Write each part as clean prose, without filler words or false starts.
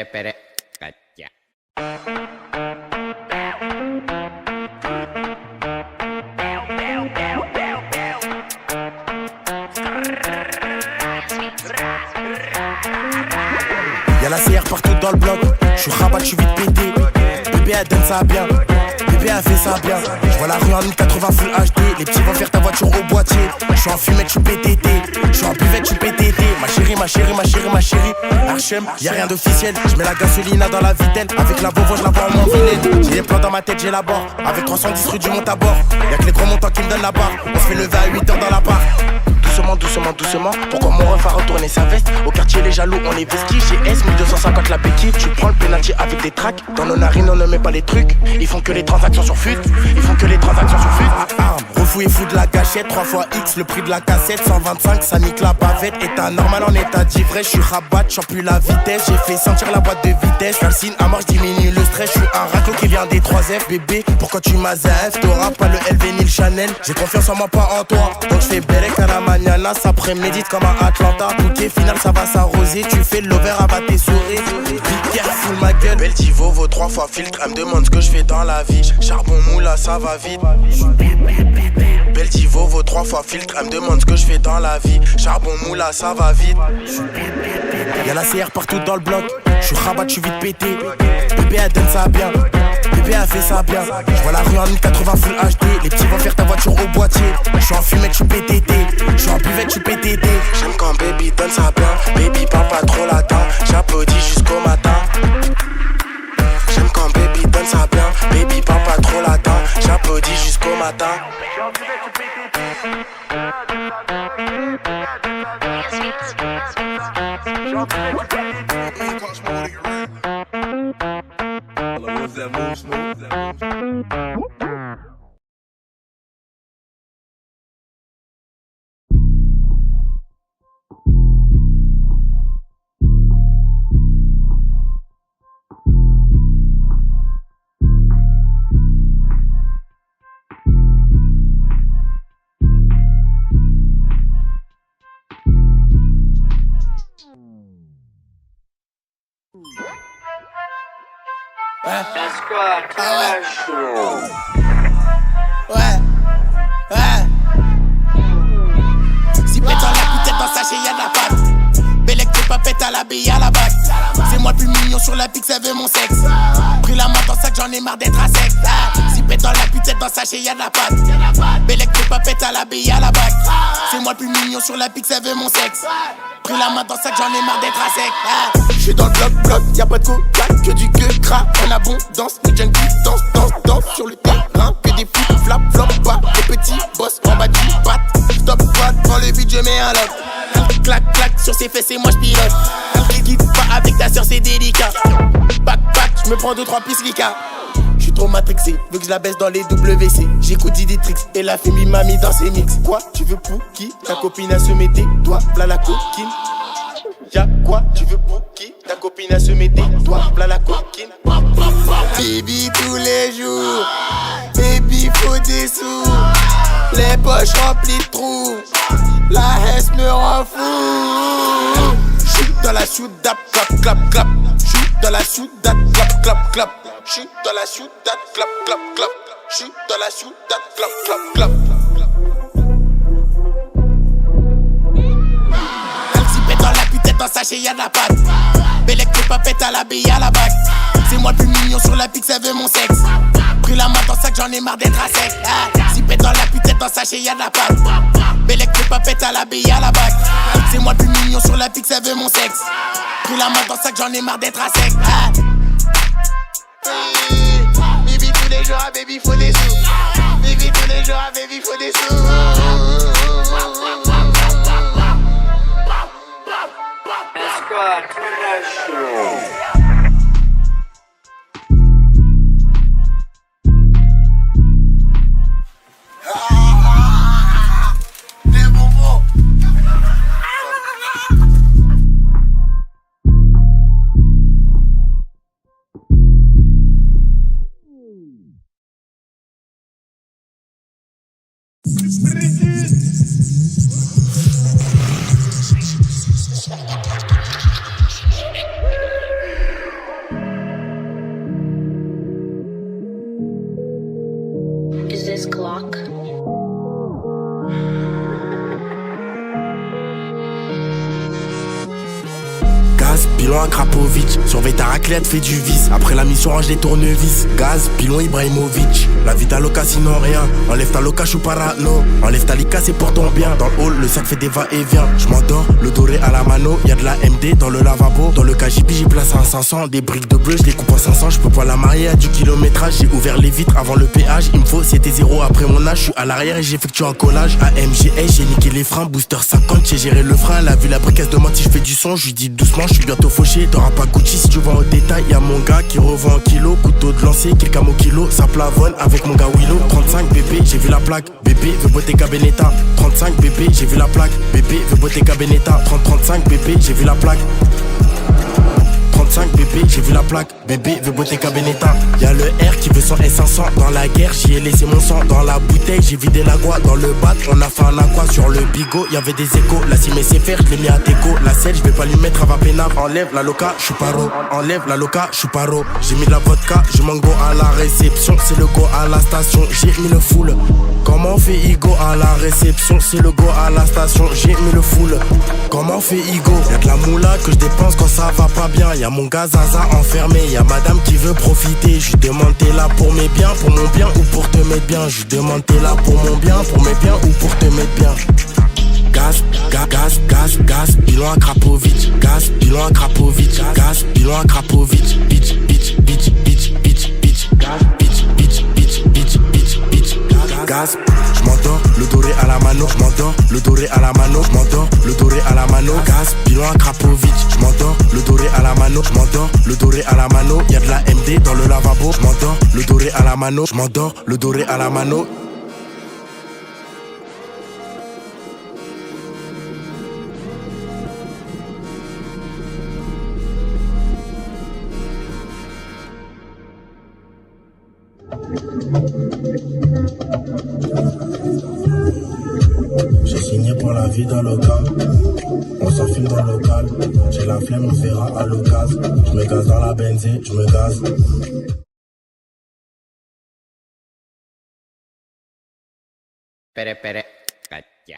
pere, cacha. Y'a la CR partout dans le bloc, j'suis rabat, j'suis vite pété. Bébé elle donne ça bien, bébé elle fait ça bien. J'vois la rue en 1080 full HD, les petits vont faire ta voiture au boîtier. J'suis en fumette, j'suis PTT, j'suis en buvette, j'suis PTT. Ma chérie, ma chérie, ma chérie, ma chérie. Archem, y'a rien d'officiel, j'mets la gasolina dans la vitelle. Avec la Volvo, j'la vois en vilaine. J'ai des plans dans ma tête, j'ai la barre. Avec 310 rue du Montabord, y'a que les gros montants qui me donnent la barre. On se fait lever à 8h dans la barre. Doucement, doucement, doucement. Pourquoi mon ref a retourné sa veste? Au quartier les jaloux, on est vestis. GS 1250 la béquille. Tu prends le penalty avec des tracks. Dans nos narines on ne met pas les trucs. Ils font que les transactions sur fut. Ils font que les transactions sur fut. Refou et fou de la gâchette. 3 fois X le prix de la cassette. 125 ça nique la bavette. État normal en état d'ivresse. J'suis rabat, j'en plus la vitesse. J'ai fait sentir la boîte de vitesse. Calcine à mort, j'diminue le stress. J'suis un raclo qui vient des 3F. Bébé, pourquoi tu m'as ZF? T'auras pas le LV ni le Chanel. J'ai confiance en moi, pas en toi. Donc j'fais Bérec à la mañana. Ça prémédite comme à Atlanta. Bouquet final, ça va s'arroser. Tu fais l'over, abat tes souris. Big full ma gueule. Beltivo vaut 3 fois filtre. Elle me demande ce que je fais dans la vie. Charbon moula, ça va vite. Beltivo vaut 3 fois filtre. Elle me demande ce que je fais dans la vie. Charbon moula, ça va vite. Y'a la CR partout dans le bloc. J'suis rabat, j'suis vite pété. Bébé elle donne ça bien, bébé elle fait ça bien. J'vois la rue en 1080 full HD. Les petits vont faire ta voiture au boîtier. J'suis en fumette, j'suis PTT. J'suis en buvette, j'suis PTT. J'aime quand baby donne ça bien. Baby parle pas trop latin. J'applaudis jusqu'au matin. J'aime quand baby donne ça bien. Baby parle pas trop latin. J'applaudis jusqu'au matin. Si pète dans la tête dans sachet y'a de la pâte. Bellec t'es pas pète à la bille à la bac. C'est moi le plus mignon sur la pique, ça veut mon sexe. Pris la main dans sac, j'en ai marre d'être à sec. Si pète dans la tête dans sachet y'a de la pâte. Bellec t'es pas pète à la bille à la bac. C'est moi le plus mignon sur la pique, ça veut mon sexe. Pris la main dans sac, j'en ai marre d'être à sec. J'suis dans le bloc, y'a pas de coca, que du que gras en abondance. Les junkies dansent sur le terrain. Que des flip, flap, pas des petits boss en bas du bat. Stop squad, dans le beat, je mets un lock. Clac, clac, sur ses fesses et moi j'pilote. Quitte pas avec ta soeur, c'est délicat. Back, j'me prends 2-3 pistes Lika. J'suis trop matrixé, veux que je la baisse dans les WC. J'écoute Diditrix et la fille m'a mis dans ses mix. Quoi, tu veux pour qui? Ta copine a se mettait, toi, v'là la coquine. Y'a quoi, tu veux pour qui? Ta copine a se mettait, toi, v'là la coquine. Baby tous les jours, baby faut des sous. Les poches remplies de trous, la hesse me rend fou. J'suis dans la soudade, clap, clap, clap. J'suis dans la soudade, clap, clap, clap. J'suis dans la soudade, clap, clap, clap. J'suis dans la soudade, clap, clap, clap. Dans la pute dans sachet y'a de la pâte. Bellec t'es pas pète à la bille à la bac. C'est moi le plus mignon sur la pique, ça veut mon sexe. Pris la main dans sac, j'en ai marre d'être à sec. Si pète dans la pute dans sachet y'a de la pâte. Bellec t'es pas pète à la bille à la bac. C'est moi le plus mignon sur la pique, ça veut mon sexe. Pris la main dans sac, j'en ai marre d'être à sec. Baby tous les jours, baby faut des sous. Baby tous les jours, baby faut des sous. Skyrock. Gaz, pilon à Krapovic. Surveille ta raclette, fais du vice. Après la mission, range les tournevis. Gaz, pilon Ibrahimovic. La vie d'Aloca sinon rien. Enlève ta loca, je suis parano. Enlève ta lica, c'est pour ton bien. Dans le hall, le sac fait des va-et-vient. Je m'endors, le doré à la mano. Y'a de la MD dans le lavabo. Dans le KGB, j'ai placé un 500. Des briques de bleu, je les coupe en 500. Je peux pas la marier à du kilométrage. J'ai ouvert les vitres avant le péage. Il me faut, c'était zéro après mon âge. Je suis à l'arrière et j'effectue un collage. AMGS, j'ai niqué les freins. Booster 50, j'ai géré le frein. Elle a vu la brique, elle se demande si je fais du son. Je lui dis doucement, je suis bientôt fauché. T'auras pas Gucci si tu vends au détail. Y'a mon gars qui revend en kilo. Couteau de lancer, quelques au kilo. Ça plavonne avec mon gars Willow. 35 bébé, j'ai vu la plaque. Bébé veut Bottega Benetta. 35 bébé, j'ai vu la plaque. Bébé veut Bottega Benetta. 35 bébé, j'ai vu la plaque. 35 bébé, j'ai vu la plaque. Bébé veut Bottega Benetta. Y'a le R qui veut son S500. Dans la guerre, j'y ai laissé mon sang. Dans la bouteille, j'ai vidé la gua. Dans le bac, on a fait un aqua. Sur le bigot, y'avait des échos. La cime c'est faire, je l'ai mis à déco. La selle, je vais pas lui mettre, elle va pénard. Enlève la loca, je suis paro. Enlève la loca, je suis paro. J'ai mis de la vodka, je m'en go à la réception. C'est le go à la station, j'ai mis le full. Comment fait Igo à la réception? C'est le go à la station, j'ai mis le full. Comment fait Igo? Y'a de la moula que je dépense quand ça va pas bien. Y'a mon gars Zaza enfermé, y'a madame qui veut profiter. Je lui demande t'es là pour mes biens, pour mon bien ou pour te mettre bien. Je lui demande t'es là pour mon bien, pour mes biens ou pour te mettre bien. Gaz, gaz, gaz, gaz, pilon à Krapovic. Gaz, pilon à Krapovic. Gaz, pilon à Krapovic. Bitch, bitch, bitch, bitch, bitch, bitch. Gaz, bitch, bitch, bitch, bitch, bitch, bitch. Gaz, j'm'endors, le doré à la mano. J'm'endors, le doré à la mano. J'm'endors, le doré à la mano. Gaz, pilon à Krapovic. J'm'endors, le doré à la mano. J'm'endors, le doré à la mano. Y'a de la MD dans le lavabo. J'm'endors, le doré à la mano. J'm'endors, le doré à la mano. J'ai signé pour la vie dans le local. On s'enfile dans le local. J'ai la flemme, on verra à l'occasion. Je me gaze dans la benzine, je me gaze. Pere, pere, catia.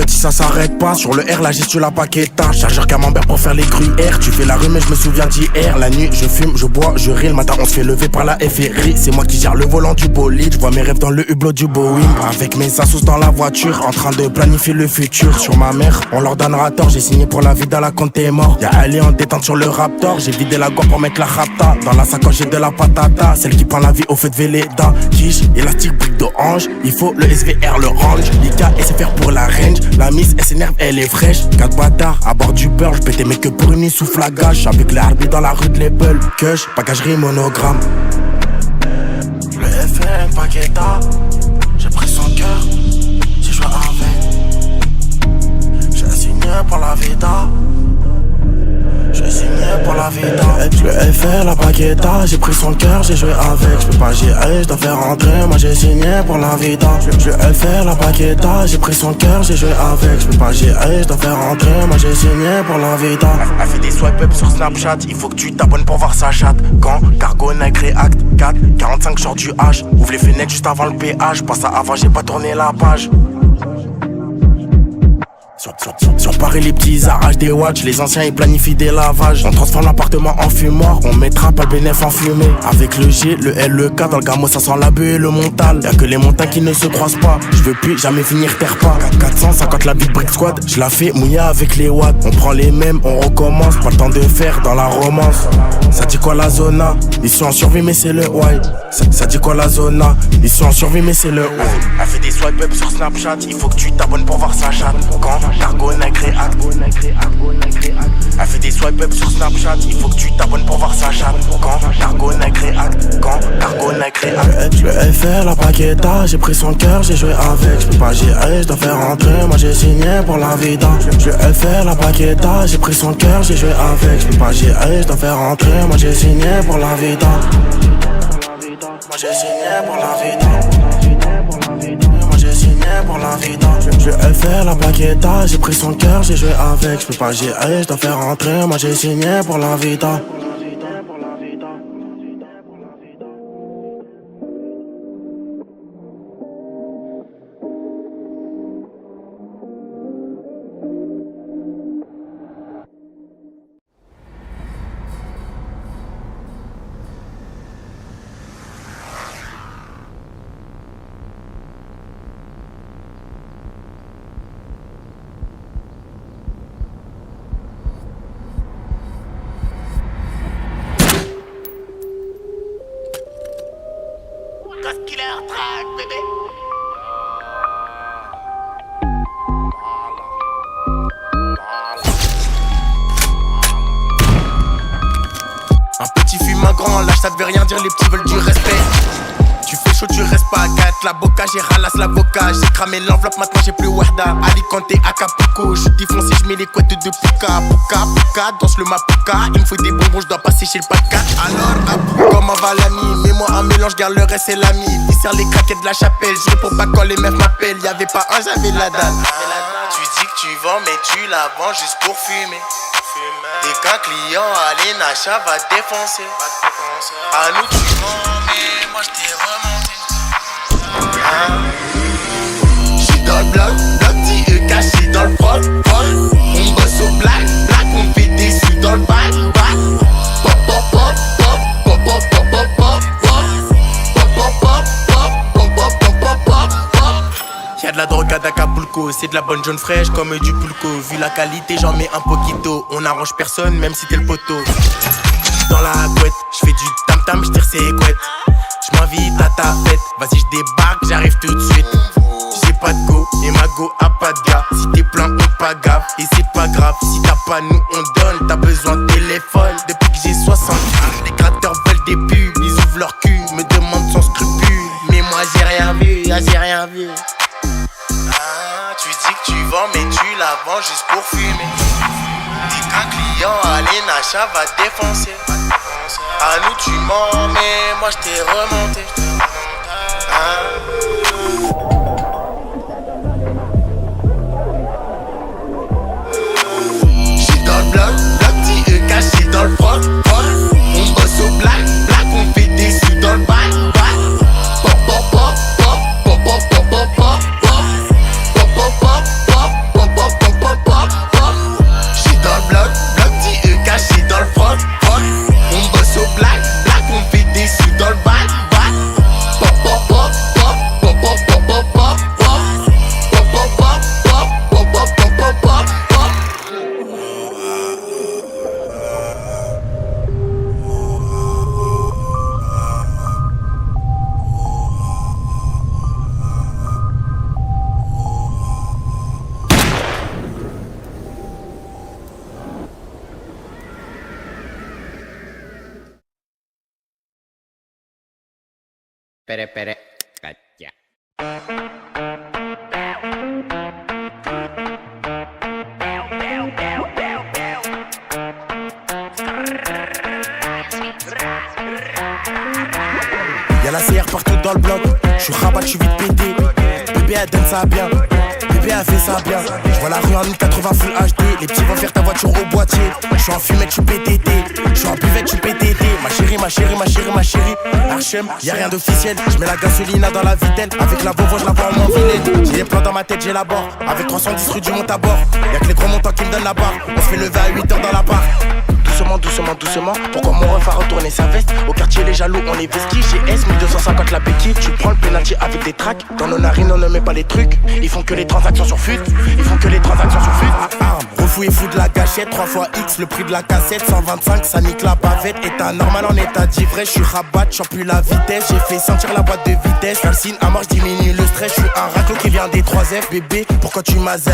Ça s'arrête pas. Sur le R, la gestion la paqueta. Chargeur camembert pour faire les gruyères. Tu fais la rue, mais je me souviens d'hier. La nuit, je fume, je bois, je ris. Le matin, on se fait lever par la FRI. C'est moi qui gère le volant du bolide. Je vois mes rêves dans le hublot du Boeing. Avec mes assos dans la voiture, en train de planifier le futur. Sur ma mère, on leur donnera tort. J'ai signé pour la vie dans la compte est mort. Y'a Ali en détente sur le Raptor. J'ai vidé la gourde pour mettre la rapta. Dans la sacoche, j'ai de la patata. Celle qui prend la vie au feu de Véleda. Quiche, élastique, brique d'orange. Il faut le SVR, le range. Lika et SFR pour la range. La miss, elle s'énerve, elle est fraîche. 4 bâtards à bord du beurre. J'pétais mais que pour une nuit sous flagage. Avec les harbies dans la rue de l'Ebel. Cush, bagagerie monogramme. Le FN, Paqueta. J'ai pris son cœur, j'ai joué avec. J'ai signé pour la vida. J'ai signé pour la vida. Le FL, la Paqueta. J'ai pris son cœur, j'ai joué avec. J'peux pas gérer, j'dois faire rentrer. Moi j'ai signé pour la vida. Le FL, la Paqueta. J'ai pris son cœur, j'ai joué avec. J'peux pas gérer, j'dois faire rentrer. Moi j'ai signé pour la vida. Elle fait des swipe up sur Snapchat. Il faut que tu t'abonnes pour voir sa chatte. Quand Cargo Nike React 4 45 short du H. Ouvre les fenêtres juste avant le péage. Pas ça avant, j'ai pas tourné la page. Sur Paris, les petits arrachent des watch. Les anciens ils planifient des lavages. On transforme l'appartement en fumoir. On mettra pas le bénéf en fumée. Avec le G, le L, le K. Dans le gamo ça sent la buée et le montal. Y'a que les montagnes qui ne se croisent pas. Je veux plus jamais finir terre pas. 450 la Big Brick Squad. Je la fais mouiller avec les watts. On prend les mêmes, on recommence. Pas le temps de faire dans la romance. Ça dit quoi la zona? Ils sont en survie mais c'est le why. Ça dit quoi la zona? Ils sont en survie mais c'est le why. Elle fait des swipe up sur Snapchat. Il faut que tu t'abonnes pour voir sa chatte. Quand Cargo Nike React. Elle fait des swipe up sur Snapchat. Il faut que tu t'abonnes pour voir sa chatte. Quand Cargo Nike React. Quand Cargo Nike React. Le FL, la Paqueta. J'ai pris son cœur, j'ai joué avec. J'peux pas gérer, j'dois faire rentrer. Moi j'ai signé pour la vida. Le FL, la Paqueta. J'ai pris son cœur, j'ai joué avec. J'peux pas gérer, j'dois faire rentrer. Moi j'ai signé pour la vida. Moi j'ai signé pour la vida. Moi j'ai signé pour la vida. Je vais faire la paqueta, j'ai pris son cœur, j'ai joué avec. Je peux pas gérer, je dois faire rentrer, moi j'ai signé pour la vida. Killer track, bébé. Un petit fume un grand, lâche ça veut rien dire, les petits veulent du respect. Tu fais chaud, tu restes pas à 4. La boca, j'ai ralasse l'avocat. J'ai cramé l'enveloppe, maintenant j'ai plus Werda. Alicante, Acapulco. J'suis défoncé, j'mets les couettes de Puka. Puka, Puka, danse le Mapuka. Il me faut des bonbons, j'dois passer chez le pas de 4. Alors, comment va l'ami? Mets-moi un mélange, garde le reste, c'est l'ami. Il serre les craquettes de la chapelle. Je réponds pas quand les meufs m'appellent. Y'avait pas un, j'avais la dalle. Tu dis que tu vends, mais tu la vends juste pour fumer. Dès qu'un client allez, Nacha va défoncer. À nous tu mens, mais moi j't'ai remonté. J'suis dans le bloc, petit E caché dans le prod. On bosse au black, on fait des sous dans le bac. Pop pop pop pop pop pop pop pop pop pop pop pop pop pop pop. Y'a de la drogue à Acapulco, c'est de la bonne jaune fraîche comme du pulco. Vu la qualité, j'en mets un poquito. On arrange personne, même si t'es le poteau. Dans la couette, j'fais du tam-tam, j'tire ses couettes. J'm'invite à ta fête, vas-y j'débarque, j'arrive tout de suite. J'ai pas de go, et ma go a pas de gars. Si t'es plein, on pas gaffe, et c'est pas grave. Si t'as pas, nous on donne, t'as besoin de téléphone. Depuis que j'ai 60 ans, les gratteurs veulent des pubs. Ils ouvrent leur cul, me demandent sans scrupule. Mais moi j'ai rien vu, j'ai rien vu. Tu dis que tu vends, mais tu la vends juste pour fumer. Dis qu'un client, allez, Nacha va défoncer. À nous tu mens, mais moi j't'ai remonté. J'suis dans le bloc, petit E caché dans le froc. On bosse au black, on fait des sous dans le bac. Pop pop pop pop pop pop pop pop pop. J'suis dans le bloc, petit E caché dans le froc. On bosse au black, on fait des sous dans le bac. Pop pop pop pop pop pop pop pop pop pop pop pop pop pop pop pop. Pere, pere, cacha. Y'a la CR partout dans le bloc, j'suis rabat, j'suis vite pété. Bébé elle donne ça bien, bébé elle fait ça bien. J'vois la rue en 1080 full HD, les petits vont faire ta voiture au boîtier. J'suis en fumette, j'suis PTT, j'suis en buvette, j'suis PTT. Ma chérie, ma chérie, ma chérie, ma chérie. Archem, y'a rien d'officiel, j'mets la gasolina dans la vitelle. Avec la Volvo, j'la vois en vilaine. J'ai des plans dans ma tête, j'ai la barre. Avec 310 rue du Montabord, y'a que les gros montants qui me donnent la barre. On se fait lever à 8h dans la barre. Doucement, doucement, doucement. Pourquoi mon ref a retourné sa veste? Au quartier les jaloux, on est vestis. GS 1250 la béquille. Tu prends le penalty avec des tracks. Dans nos narines, on ne met pas les trucs. Ils font que les transactions sur fut. Ils font que les transactions sur fut. Refou et fou de la gâchette. 3 fois X, le prix de la cassette. 125, ça nique la bavette. État normal en état d'ivresse. J'suis rabat, j'en plus la vitesse. J'ai fait sentir la boîte de vitesse. Calcine à mort, j'diminue le stress. J'suis un raclo qui vient des 3F. Bébé, pourquoi tu m'as